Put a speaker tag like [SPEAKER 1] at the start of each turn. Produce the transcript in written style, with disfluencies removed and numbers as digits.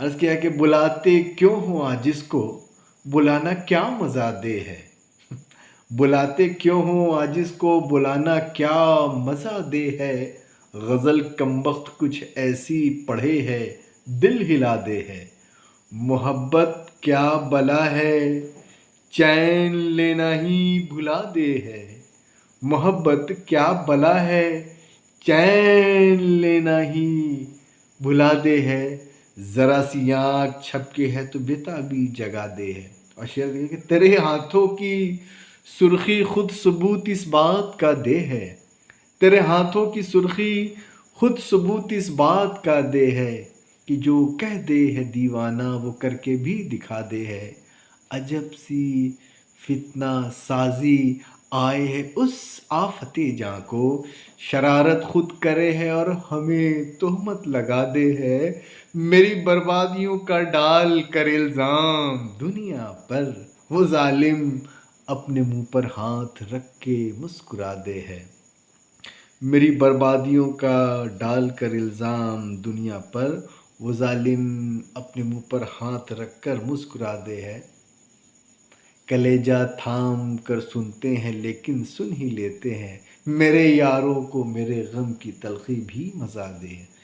[SPEAKER 1] عرض کیا کہ بلاتے کیوں ہو آج اس کو، بلانا کیا مزہ دہ ہے۔ بلاتے کیوں ہو آج اس کو، بلانا کیا مزہ دہ ہے۔ غزل کمبخت کچھ ایسی پڑھے ہے، دل ہلا دے ہے۔ محبت کیا بلا ہے، چین لینا ہی بھلا دے ہے۔ محبت کیا بلا ہے، چین لینا ہی بھلا دے ہے۔ ذرا سی آنکھ چھپ کے ہے تو بےتابی جگا دے ہے۔ اور شعر یہ کہ تیرے ہاتھوں کی سرخی خود ثبوت اس بات کا دے ہے۔ تیرے ہاتھوں کی سرخی خود ثبوت اس بات کا دے ہے کہ جو کہہ دے ہے دیوانہ وہ کر کے بھی دکھا دے ہے۔ عجب سی فتنہ سازی آئے ہے اس آفت جاں کو، شرارت خود کرے ہے اور ہمیں تہمت لگا دے ہے۔ میری بربادیوں کا ڈال کر الزام دنیا پر، وہ ظالم اپنے منہ پر ہاتھ رکھ کے مسکرا دے ہے۔ میری بربادیوں کا ڈال کر الزام دنیا پر، وہ ظالم اپنے منہ پر ہاتھ رکھ کر مسکرا دے ہے۔ کلیجہ تھام کر سنتے ہیں لیکن سن ہی لیتے ہیں، میرے یاروں کو میرے غم کی تلخی بھی مزہ دے ہے۔